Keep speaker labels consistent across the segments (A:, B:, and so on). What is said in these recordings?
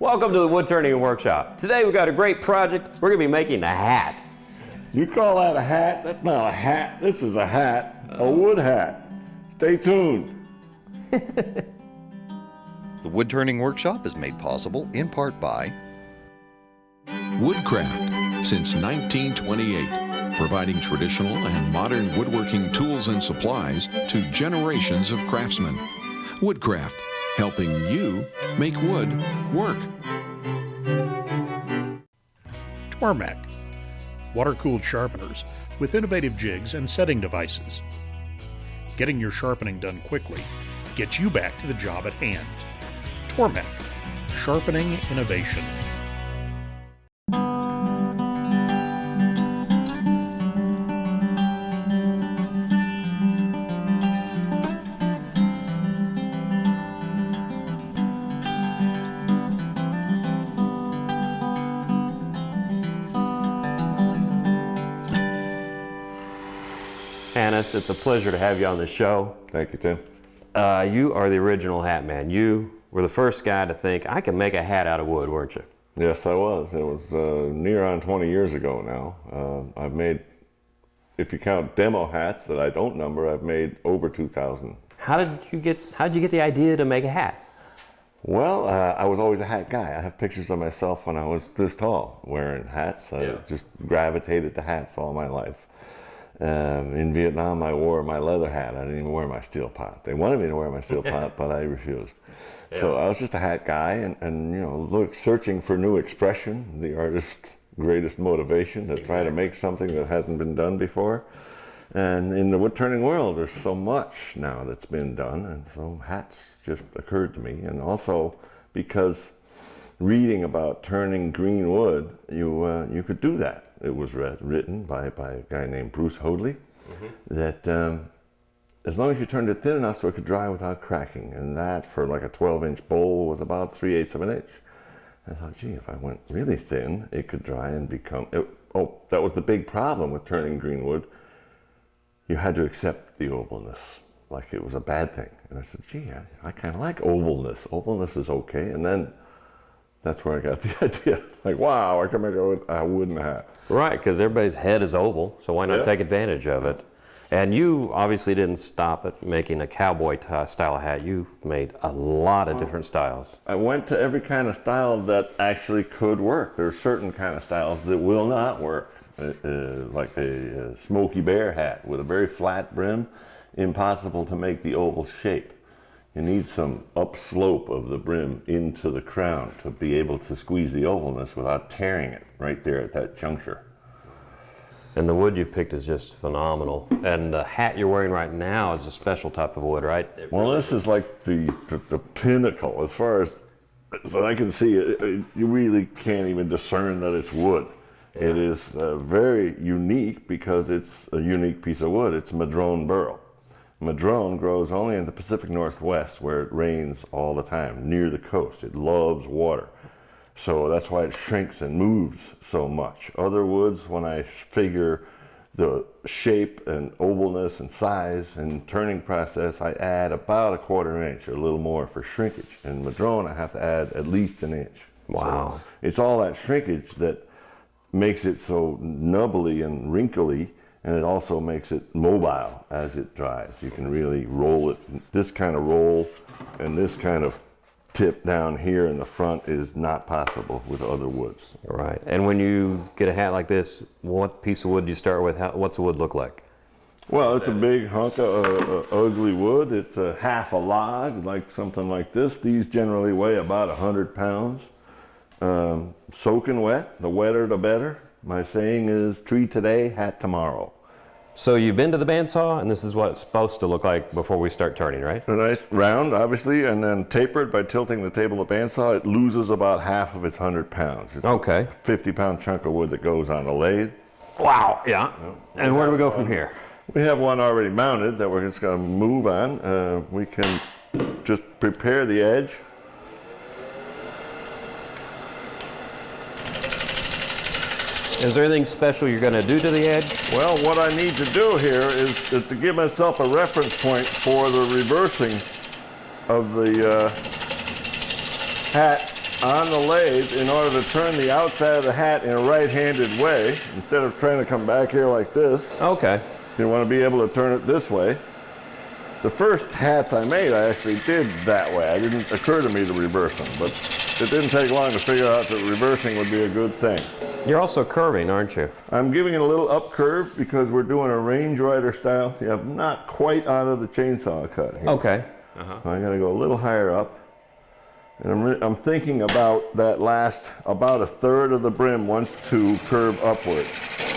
A: Welcome to the Woodturning Workshop. Today we've got a great project. We're going to be making a hat.
B: You call that a hat? That's not a hat. This is a hat. A wood hat. Stay tuned.
C: The Woodturning Workshop is made possible in part by
D: Woodcraft since 1928, providing traditional and modern woodworking tools and supplies to generations of craftsmen. Woodcraft, helping you make wood work.
E: Tormek, water-cooled sharpeners with innovative jigs and setting devices. Getting your sharpening done quickly gets you back to the job at hand. Tormek, sharpening innovation.
A: Johannes, it's a pleasure to have you on the show.
B: Thank you, Tim.
A: You are the original hat man. You were the first guy to think, I can make a hat out of wood, weren't you?
B: Yes, I was. It was near on 20 years ago now. I've made, if you count demo hats that I don't number, I've made over 2,000.
A: How did you get the idea to make a hat?
B: Well, I was always a hat guy. I have pictures of myself when I was this tall wearing hats. I just gravitated to hats all my life. In Vietnam, I wore my leather hat. I didn't even wear my steel pot. They wanted me to wear my steel pot, but I refused. Yeah. So I was just a hat guy, and you know, searching for new expression, the artist's greatest motivation to try to make something that hasn't been done before. And in the woodturning world, there's so much now that's been done, and so hats just occurred to me. And also because reading about turning green wood, you could do that. It was written by a guy named Bruce Hoadley, that as long as you turned it thin enough so it could dry without cracking, and that for like a 12-inch bowl was about 3/8 of an inch. I thought, gee, if I went really thin, it could dry and become, that was the big problem with turning green wood. You had to accept the ovalness, like it was a bad thing. And I said, gee, I kind of like ovalness. Ovalness is okay. And then that's where I got the idea. Like, wow, I can make a wooden hat.
A: Right, because everybody's head is oval, so why not take advantage of it? And you obviously didn't stop at making a cowboy style hat. You made a lot of different styles.
B: I went to every kind of style that actually could work. There are certain kind of styles that will not work. Like a Smoky Bear hat with a very flat brim, impossible to make the oval shape. You need some upslope of the brim into the crown to be able to squeeze the ovalness without tearing it right there at that juncture.
A: And the wood you've picked is just phenomenal. And the hat you're wearing right now is a special type of wood, right?
B: Well, this is like the pinnacle. As far as I can see, you really can't even discern that it's wood. Yeah. It is very unique because it's a unique piece of wood. It's madrone burl. Madrone grows only in the Pacific Northwest, where it rains all the time, near the coast. It loves water. So that's why it shrinks and moves so much. Other woods, when I figure the shape and ovalness and size and turning process, I add about 1/4 inch, or a little more for shrinkage. In madrone, I have to add at least 1 inch.
A: Wow.
B: So it's all that shrinkage that makes it so nubbly and wrinkly, and it also makes it mobile as it dries. You can really roll it. This kind of roll and this kind of tip down here in the front is not possible with other woods.
A: Right. And when you get a hat like this, what piece of wood do you start with? What's the wood look like?
B: Well, it's a big hunk of ugly wood. It's a half a log, like something like this. These generally weigh about 100 pounds. Soaking wet. The wetter, the better. My saying is, tree today, hat tomorrow.
A: So you've been to the bandsaw, and this is what it's supposed to look like before we start turning, right?
B: A nice round, obviously, and then tapered by tilting the table of bandsaw. It loses about half of its 100 pounds. It's
A: okay.
B: A 50-pound chunk of wood that goes on a lathe.
A: Wow, yeah. And where do we go from here?
B: We have one already mounted that we're just going to move on. We can just prepare the edge.
A: Is there anything special you're going to do to the edge?
B: Well, what I need to do here is to give myself a reference point for the reversing of the hat on the lathe in order to turn the outside of the hat in a right-handed way. Instead of trying to come back here like this,
A: Okay.
B: you want to be able to turn it this way. The first hats I made, I actually did that way. It didn't occur to me to reverse them, but it didn't take long to figure out that reversing would be a good thing.
A: You're also curving, aren't you?
B: I'm giving it a little up curve because we're doing a range rider style. See, I'm not quite out of the chainsaw cut here.
A: Okay.
B: I'm going to go a little higher up. And I'm thinking about that last, about a third of the brim wants to curve upward.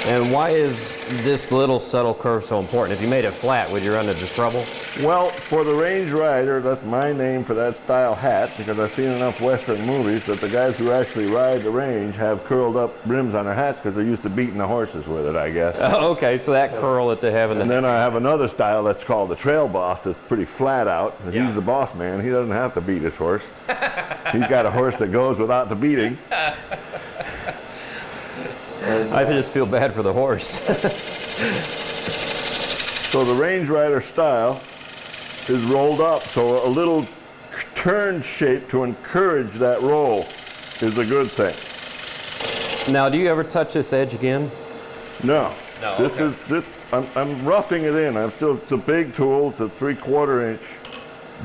A: And why is this little subtle curve so important? If you made it flat, would you run into trouble?
B: Well, for the range rider, that's my name for that style hat, because I've seen enough Western movies that the guys who actually ride the range have curled up brims on their hats because they're used to beating the horses with it, I guess.
A: Oh, okay, so that curl that they have in
B: And
A: the...
B: then I have another style that's called the trail boss. It's pretty flat out. He's the boss man. He doesn't have to beat his horse. He's got a horse that goes without the beating.
A: I just feel bad for the horse.
B: So the range rider style is rolled up, so a little turn shape to encourage that roll is a good thing.
A: Now, do you ever touch this edge again?
B: No.
A: No,
B: I'm roughing it in. It's a big tool. It's a 3/4 inch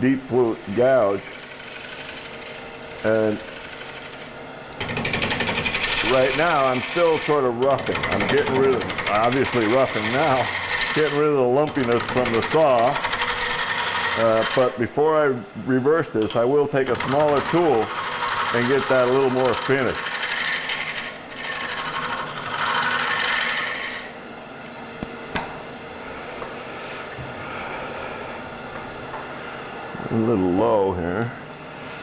B: deep flute gouge. And right now I'm still sort of roughing. I'm getting rid of, obviously roughing now, getting rid of the lumpiness from the saw. But before I reverse this, I will take a smaller tool and get that a little more finished. A little low here.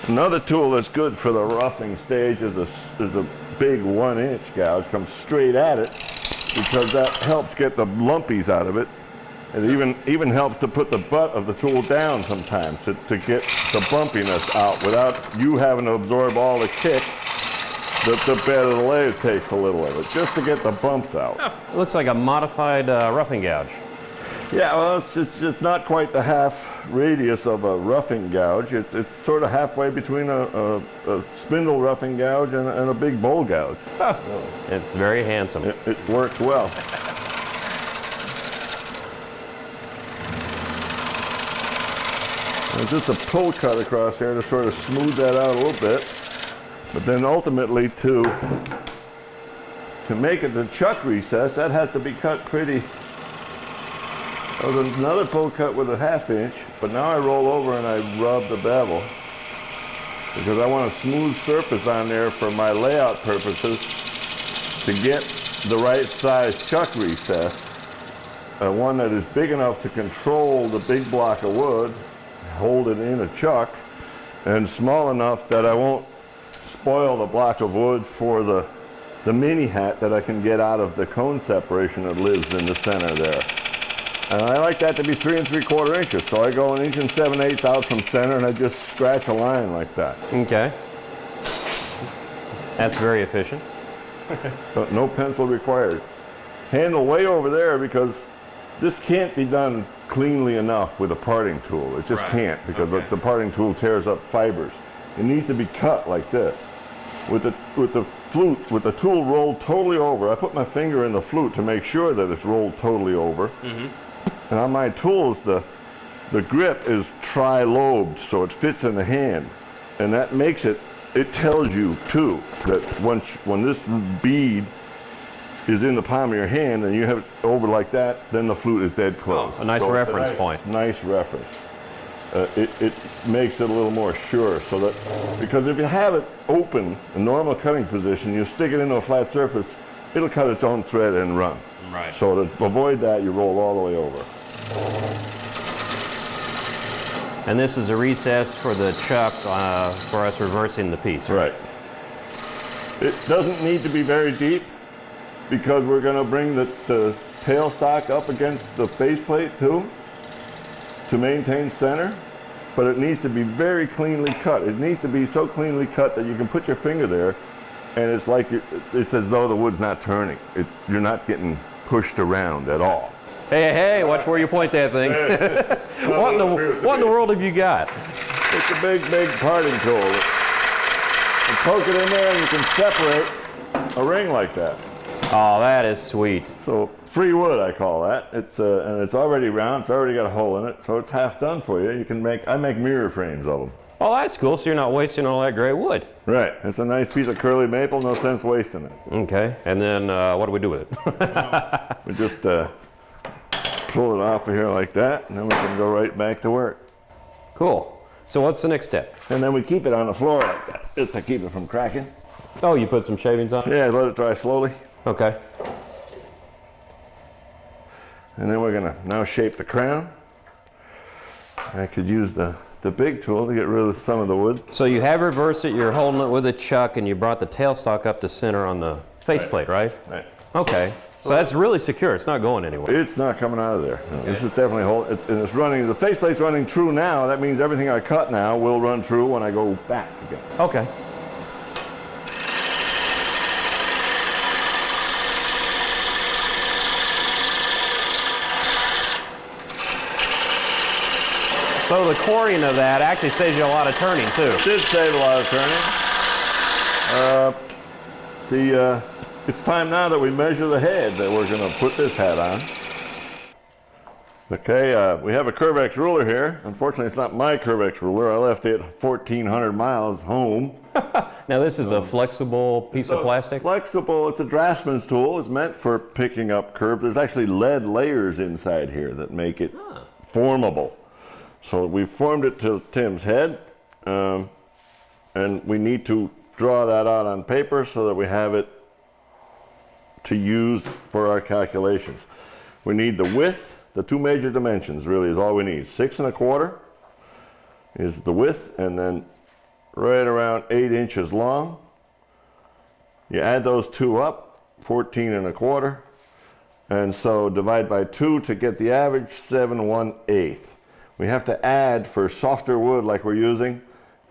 B: Another tool that's good for the roughing stage is a big 1-inch gouge. Comes straight at it because that helps get the lumpies out of it. It even helps to put the butt of the tool down sometimes to get the bumpiness out without you having to absorb all the kick that the bed of the lathe takes a little of it, just to get the bumps out.
A: Oh, it looks like a modified roughing gouge.
B: Yeah, well, it's not quite the half radius of a roughing gouge. It's sort of halfway between a spindle roughing gouge and a big bowl gouge.
A: Oh, it's very handsome.
B: It works well. And just a pull cut across here to sort of smooth that out a little bit. But then ultimately to make it the chuck recess, that has to be cut pretty. Oh, there's another pull cut with a 1/2 inch, but now I roll over and I rub the bevel because I want a smooth surface on there for my layout purposes to get the right size chuck recess, one that is big enough to control the big block of wood, hold it in a chuck, and small enough that I won't spoil the block of wood for the mini hat that I can get out of the cone separation that lives in the center there. And I like that to be 3 3/4 inches, so I go 1 7/8 inches out from center and I just scratch a line like that.
A: Okay. That's very efficient.
B: But no pencil required. Handle way over there because this can't be done cleanly enough with a parting tool. It just can't because the parting tool tears up fibers. It needs to be cut like this. With the flute, with the tool rolled totally over, I put my finger in the flute to make sure that it's rolled totally over. And on my tools, the grip is tri-lobed, so it fits in the hand. And that makes it tells you too, that when this bead is in the palm of your hand and you have it over like that, then the flute is dead close.
A: Oh, a nice reference point.
B: Nice reference. It makes it a little more sure, so that, because if you have it open, a normal cutting position, you stick it into a flat surface, it'll cut its own thread and run.
A: Right.
B: So to avoid that, you roll all the way over.
A: And this is a recess for the chuck for us reversing the piece, right?
B: Right. It doesn't need to be very deep because we're going to bring the tailstock up against the faceplate too to maintain center, but it needs to be very cleanly cut. It needs to be so cleanly cut that you can put your finger there and it's like it's as though the wood's not turning. You're not getting pushed around at all.
A: Hey, watch where you point that thing. What in the world have you got?
B: It's a big parting tool. It poke it in there and you can separate a ring like that.
A: Oh, that is sweet.
B: So free wood, I call that. It's and it's already round. It's already got a hole in it, so it's half done for you. You can make. I make mirror frames of them.
A: Oh, that's cool. So you're not wasting all that great wood.
B: Right. It's a nice piece of curly maple. No sense wasting it.
A: Okay. And then what do we do with it?
B: We just pull it off of here like that, and then we can go right back to work.
A: Cool. So what's the next step?
B: And then we keep it on the floor like that, just to keep it from cracking.
A: Oh, you put some shavings on it?
B: Yeah, let it dry slowly.
A: Okay.
B: And then we're gonna now shape the crown. I could use the big tool to get rid of some of the wood.
A: So you have reversed it, you're holding it with a chuck, and you brought the tailstock up to center on the faceplate, right?
B: Right.
A: Okay. So that's really secure. It's not going anywhere.
B: It's not coming out of there. No, this is definitely it's running. The faceplate's running true now. That means everything I cut now will run true when I go back again.
A: Okay. So the coring of that actually saves you a lot of turning too.
B: It did save a lot of turning. It's time now that we measure the head that we're going to put this hat on. Okay, we have a Curvex ruler here. Unfortunately, it's not my Curvex ruler. I left it 1,400 miles home.
A: Now this is a flexible piece of plastic?
B: Flexible, it's a draftsman's tool. It's meant for picking up curves. There's actually lead layers inside here that make it formable. So we formed it to Tim's head, and we need to draw that out on paper so that we have it to use for our calculations. We need the width, the two major dimensions really is all we need. 6 1/4 is the width, and then right around 8 inches long. You add those two up, 14 1/4, and so divide by 2 to get the average, 7 1/8. We have to add, for softer wood like we're using,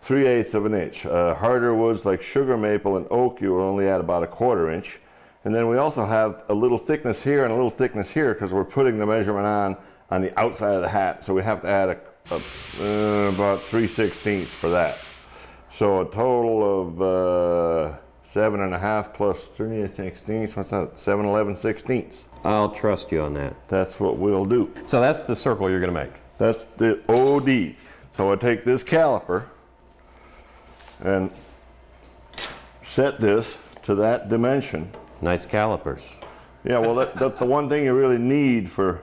B: 3/8 of an inch. Harder woods like sugar maple and oak, you will only add about 1/4 inch. And then we also have a little thickness here and a little thickness here because we're putting the measurement on the outside of the hat. So we have to add about 3/16 for that. So a total of 7 1/2 plus 3/16. What's that? 7 11/16.
A: I'll trust you on that.
B: That's what we'll do.
A: So that's the circle you're going to make.
B: That's the OD. So I take this caliper and set this to that dimension.
A: Nice calipers.
B: Yeah, well, that's the one thing you really need for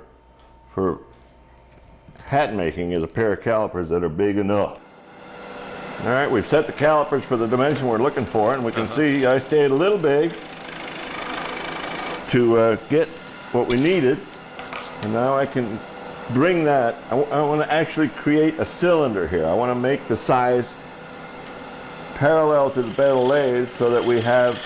B: hat making is a pair of calipers that are big enough. All right, we've set the calipers for the dimension we're looking for, and we can see I stayed a little big to get what we needed, and now I can bring that. I want to actually create a cylinder here. I want to make the size parallel to the bevel lathe so that we have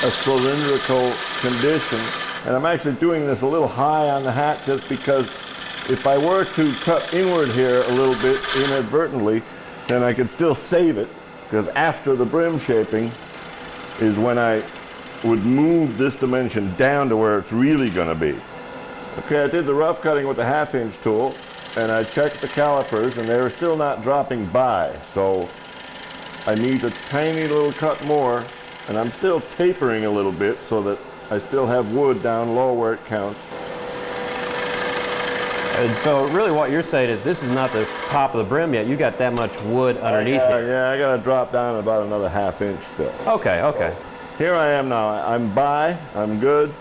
B: a cylindrical condition. And I'm actually doing this a little high on the hat just because if I were to cut inward here a little bit inadvertently, then I could still save it, because after the brim shaping is when I would move this dimension down to where it's really going to be. Okay, I did the rough cutting with the 1/2 inch tool, and I checked the calipers, and they were still not dropping by, so I need a tiny little cut more, and I'm still tapering a little bit so that I still have wood down low where it counts.
A: And so really what you're saying is this is not the top of the brim yet. You got that much wood underneath it.
B: Yeah, I got to drop down about another 1/2 inch still.
A: Okay, okay.
B: Here I am now. I'm by, I'm good,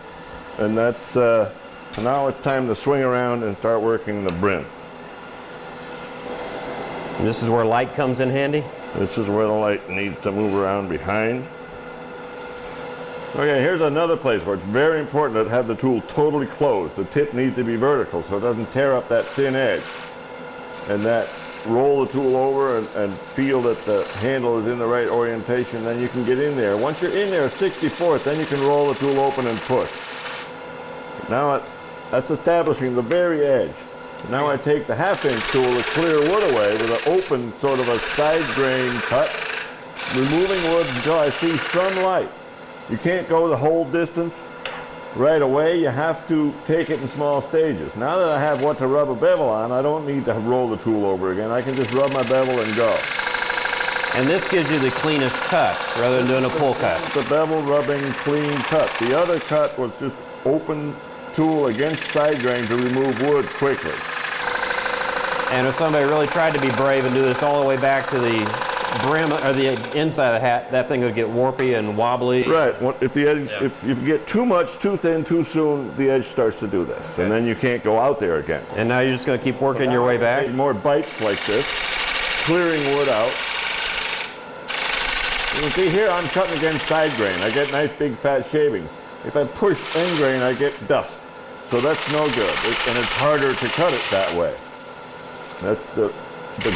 B: and that's, now it's time to swing around and start working the brim.
A: And this is where light comes in handy?
B: This is where the light needs to move around behind. Okay, here's another place where it's very important to have the tool totally closed. The tip needs to be vertical so it doesn't tear up that thin edge. And that, roll the tool over and feel that the handle is in the right orientation, then you can get in there. Once you're in there 64th, then you can roll the tool open and push. Now that's establishing the very edge. Now I take the 1/2 inch tool to clear wood away with an open sort of a side grain cut, removing wood until I see some light. You can't go the whole distance right away. You have to take it in small stages. Now that I have what to rub a bevel on, I don't need to roll the tool over again. I can just rub my bevel and go.
A: And this gives you the cleanest cut rather than doing a full cut.
B: The bevel rubbing clean cut. The other cut was just open tool against side grain to remove wood quickly.
A: And if somebody really tried to be brave and do this all the way back to the brim or the inside of the hat, that thing would get warpy and wobbly.
B: Right. If the edge, if you get too much, too thin, too soon, the edge starts to do this, and then you can't go out there again.
A: And now you're just going to keep working your way back?
B: More bites like this, clearing wood out. You can see here I'm cutting against side grain. I get nice big fat shavings. If I push end grain, I get dust. So that's no good, and it's harder to cut it that way. That's the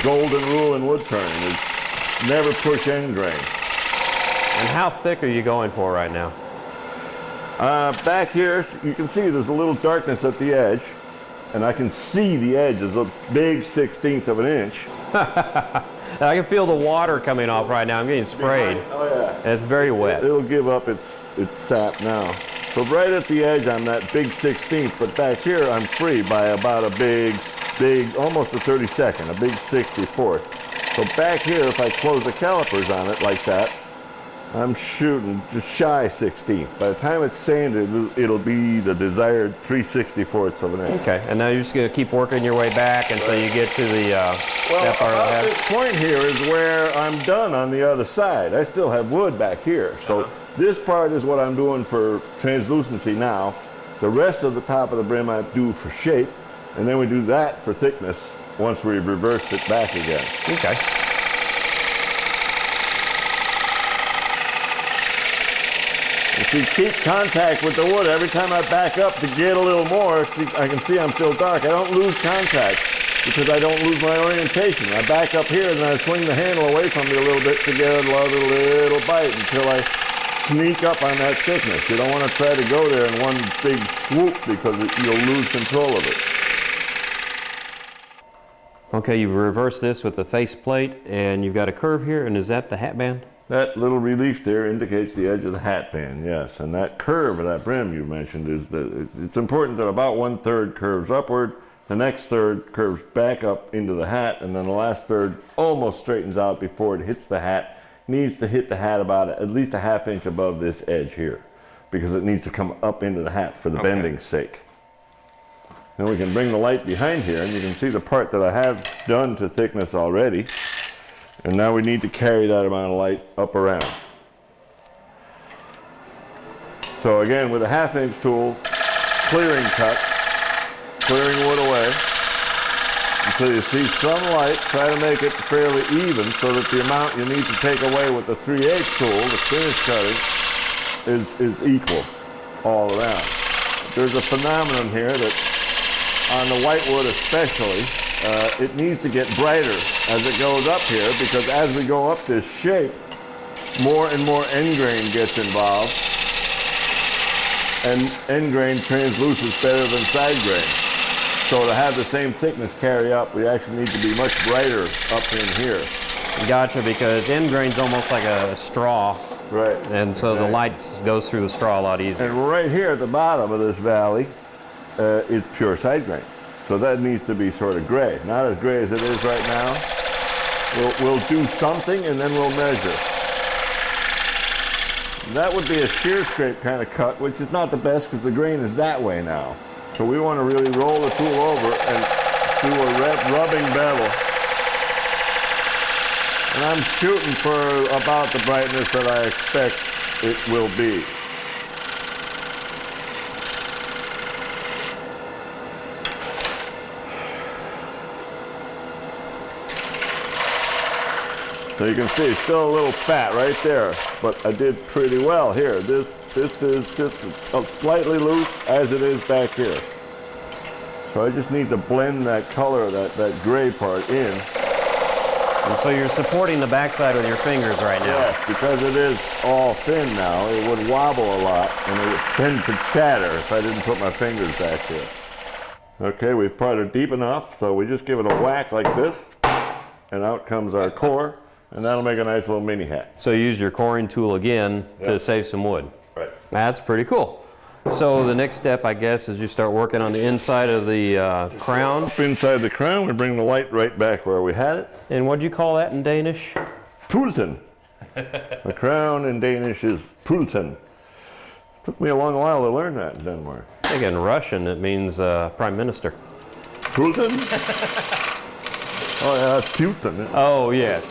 B: golden rule in wood turning is never push end grain.
A: And how thick are you going for right now?
B: Back here, you can see there's a little darkness at the edge, and I can see the edge is a big 1/16 of an inch.
A: I can feel the water coming off right now. I'm getting sprayed.
B: Oh yeah.
A: And it's very wet.
B: It'll give up its sap now. So right at the edge, I'm that big 1/16, but back here, I'm free by about a big, almost a 32nd, a big 64th. So back here, if I close the calipers on it like that, I'm shooting just shy 16th. By the time it's sanded, it'll be the desired 3/64ths of an inch.
A: Okay, and now you're just going to keep working your way back until you get to the that part of the hat.
B: This point here is where I'm done on the other side. I still have wood back here. So this part is what I'm doing for translucency now. The rest of the top of the brim I do for shape, and then we do that for thickness once we've reversed it back again.
A: Okay.
B: If you keep contact with the wood, every time I back up to get a little more, I can see I'm still dark. I don't lose contact because I don't lose my orientation. I back up here and then I swing the handle away from me a little bit to get a little bite until I sneak up on that thickness. You don't want to try to go there in one big swoop because you'll lose control of it.
A: Okay, you've reversed this with the face plate and you've got a curve here, and is that the hat band?
B: That little relief there indicates the edge of the hat band, yes. And that curve of that brim you mentioned is that it's important that about 1/3 curves upward, the next third curves back up into the hat, and then the last third almost straightens out before it hits the hat. Needs to hit the hat about at least a 1/2 inch above this edge here, because it needs to come up into the hat for the bending's sake. Then we can bring the light behind here, and you can see the part that I have done to thickness already. And now we need to carry that amount of light up around. So again, with a 1/2 inch tool, clearing cut, clearing wood away until you see some light. Try to make it fairly even so that the amount you need to take away with the 3/8 tool, the finish cutting, is equal all around. There's a phenomenon here that on the whitewood especially, it needs to get brighter as it goes up here, because as we go up this shape, more and more end grain gets involved, and end grain translucens better than side grain. So to have the same thickness carry up, we actually need to be much brighter up in here.
A: Gotcha, because end grain's almost like a straw.
B: Right.
A: And so the light goes through the straw a lot easier.
B: And right here at the bottom of this valley is pure side grain. So that needs to be sort of gray. Not as gray as it is right now. We'll do something and then we'll measure. That would be a shear scrape kind of cut, which is not the best because the grain is that way now. So we want to really roll the tool over and do a rubbing bevel. And I'm shooting for about the brightness that I expect it will be. So you can see it's still a little fat right there, but I did pretty well here. This is just slightly loose as it is back here. So I just need to blend that color, that gray part in.
A: And so you're supporting the backside with your fingers right now.
B: Yes, because it is all thin now, it would wobble a lot and it would tend to chatter if I didn't put my fingers back here. Okay, we've parted deep enough, so we just give it a whack like this, and out comes our core. And that'll make a nice little mini hat.
A: So you used your coring tool again to save some wood.
B: Right.
A: That's pretty cool. So the next step, I guess, is you start working on the inside of the crown.
B: Up inside the crown, we bring the light right back where we had it.
A: And what do you call that in Danish?
B: Pulten. A crown in Danish is Pulten. Took me a long while to learn that in Denmark.
A: I think in Russian it means prime minister.
B: Pulten? Oh yeah, that's Putin.
A: Oh, yes.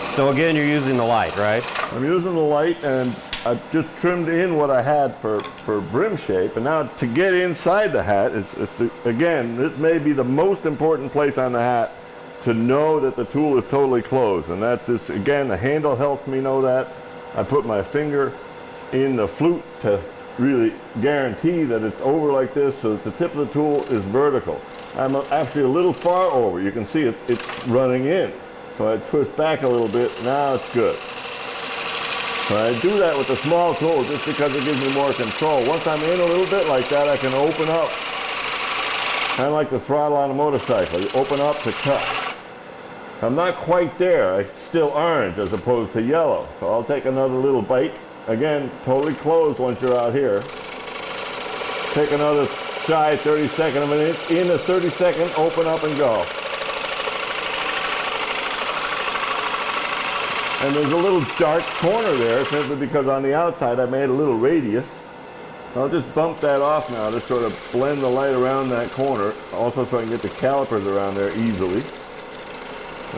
A: So again, you're using the light, right?
B: I'm using the light, and I've just trimmed in what I had for brim shape. And now to get inside the hat, again, this may be the most important place on the hat to know that the tool is totally closed. And that this, again, the handle helped me know that. I put my finger in the flute to really guarantee that it's over like this so that the tip of the tool is vertical. I'm actually a little far over. You can see it's running in. So I twist back a little bit, now it's good. So I do that with the small tool just because it gives me more control. Once I'm in a little bit like that, I can open up. Kind of like the throttle on a motorcycle. You open up to cut. I'm not quite there. It's still orange as opposed to yellow. So I'll take another little bite. Again, totally closed once you're out here. Take another shy 32nd of an inch. In a 32nd, open up and go. And there's a little dark corner there simply because on the outside I made a little radius. I'll just bump that off now to sort of blend the light around that corner, also so I can get the calipers around there easily.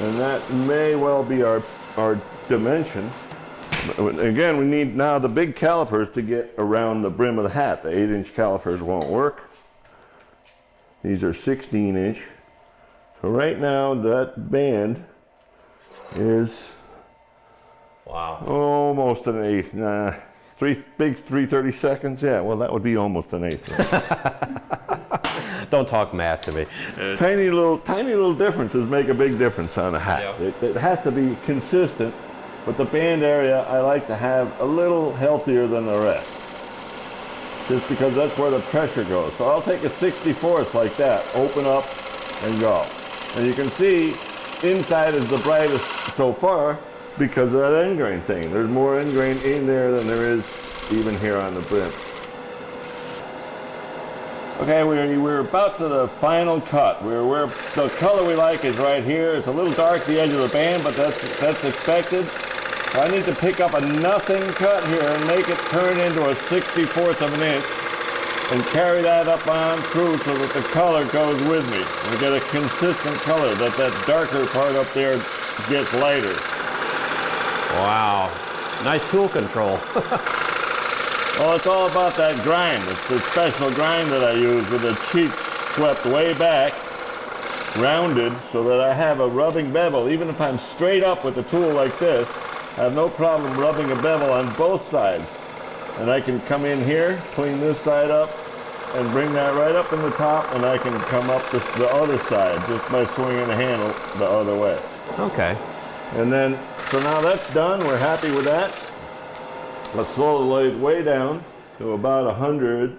B: And that may well be our dimension. Again, we need now the big calipers to get around the brim of the hat. The 8-inch calipers won't work. These are 16-inch. So right now that band is almost an eighth. Nah, big 3/32. Yeah, well that would be almost an eighth.
A: Don't talk math to me.
B: Tiny little differences make a big difference on a hat.
A: Yeah.
B: It has to be consistent, but the band area I like to have a little healthier than the rest. Just because that's where the pressure goes. So I'll take a 64th like that, open up and go. And you can see inside is the brightest so far because of that end grain thing. There's more end grain in there than there is even here on the brim. Okay, we're about to the final cut. Where the color we like is right here. It's a little dark the edge of the band, but that's expected. So I need to pick up a nothing cut here and make it turn into a 64th of an inch and carry that up on through so that the color goes with me. We get a consistent color, that darker part up there gets lighter.
A: Wow. Nice tool control.
B: Well, it's all about that grind. It's the special grind that I use with the cheeks swept way back, rounded, so that I have a rubbing bevel. Even if I'm straight up with the tool like this, I have no problem rubbing a bevel on both sides. And I can come in here, clean this side up, and bring that right up in the top, and I can come up the other side just by swinging the handle the other way.
A: Okay.
B: And then, so now that's done. We're happy with that. I'll slow the lathe way down to about 100.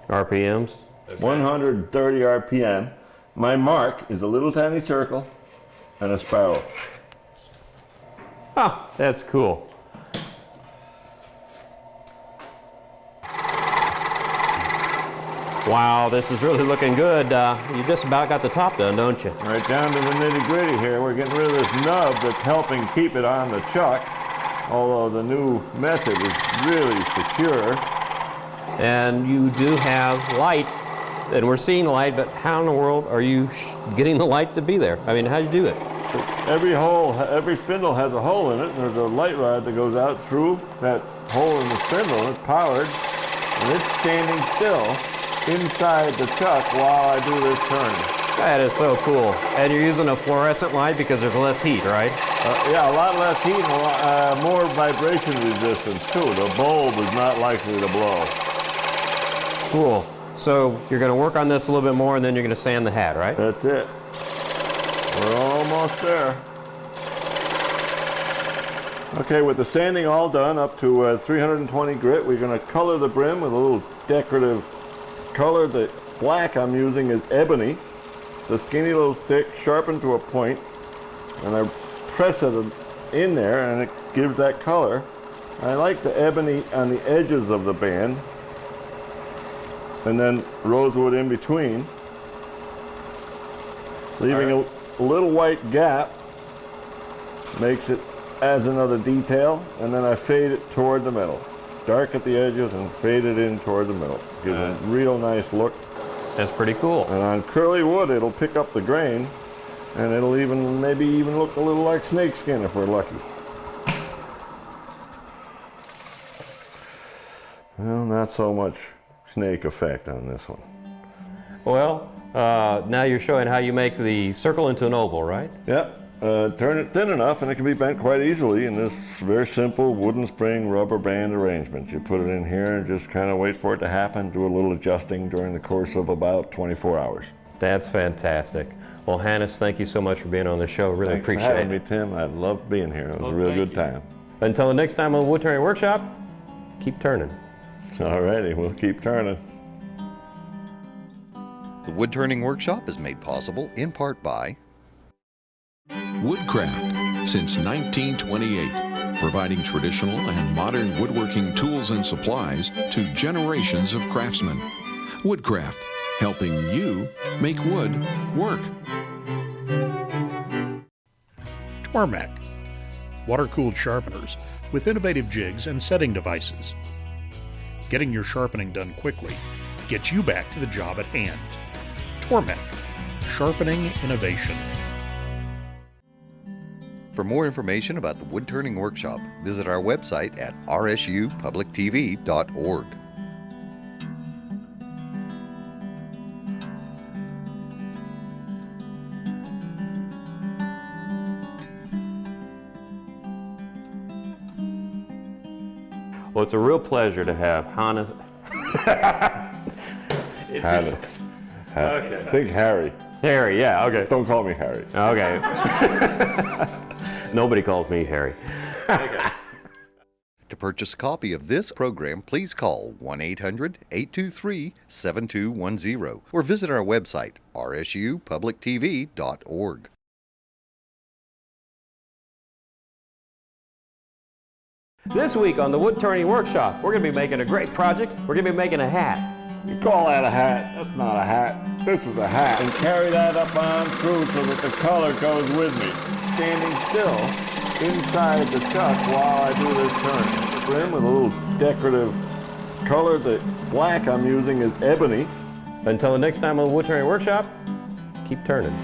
A: RPMs?
B: 130 RPM. My mark is a little tiny circle and a spiral.
A: Oh, that's cool. Wow, this is really looking good. You just about got the top done, don't you?
B: Right down to the nitty-gritty here. We're getting rid of this nub that's helping keep it on the chuck, although the new method is really secure.
A: And you do have light, and we're seeing light, but how in the world are you getting the light to be there? I mean, how do you do it?
B: Every spindle has a hole in it, and there's a light rod that goes out through that hole in the spindle. It's powered, and it's standing still inside the chuck while I do this turn.
A: That is so cool. And you're using a fluorescent light because there's less heat, right?
B: Yeah, a lot less heat and more vibration resistance too. The bulb is not likely to blow.
A: Cool. So you're going to work on this a little bit more and then you're going to sand the hat, right?
B: That's it. We're almost there. Okay, with the sanding all done up to 320 grit, we're going to color the brim with a little decorative color. The black I'm using is ebony. It's a skinny little stick sharpened to a point, and I press it in there and it gives that color. I like the ebony on the edges of the band and then rosewood in between, leaving a little white gap. Adds another detail, and then I fade it toward the middle. Dark at the edges and fade it in toward the middle. Gives a real nice look.
A: That's pretty cool.
B: And on curly wood, it'll pick up the grain, and it'll maybe even look a little like snakeskin if we're lucky. Well, not so much snake effect on this one.
A: Well, now you're showing how you make the circle into an oval, right?
B: Yep. Turn it thin enough and it can be bent quite easily in this very simple wooden spring rubber band arrangement. You put it in here and just kind of wait for it to happen, do a little adjusting during the course of about 24 hours.
A: That's fantastic. Well, Hannes, thank you so much for being on the show. Really
B: Thanks
A: appreciate
B: for having
A: it.
B: me, Tim. I loved being here. It was a real good time.
A: Until the next time on the Woodturning Workshop, keep turning.
B: All righty, we'll keep turning.
C: The Woodturning Workshop is made possible in part by
D: Woodcraft, since 1928, providing traditional and modern woodworking tools and supplies to generations of craftsmen. Woodcraft, helping you make wood work.
E: Tormek, water-cooled sharpeners with innovative jigs and setting devices. Getting your sharpening done quickly gets you back to the job at hand. Tormek, sharpening innovation.
C: For more information about the Woodturning Workshop, visit our website at rsupublictv.org.
A: Well, it's a real pleasure to have Hannes.
B: I think Harry.
A: Harry, yeah, okay.
B: Don't call me Harry.
A: Okay. Nobody calls me Harry.
C: To purchase a copy of this program, please call 1-800-823-7210 or visit our website, rsupublictv.org.
A: This week on the Woodturning Workshop, we're going to be making a great project. We're going to be making a hat.
B: You call that a hat? That's not a hat. This is a hat. And carry that up on through so that the color goes with me. Standing still inside the chuck while I do this turn. Brim with a little decorative color. The black I'm using is ebony.
A: Until the next time on the Woodturning Workshop, keep turning.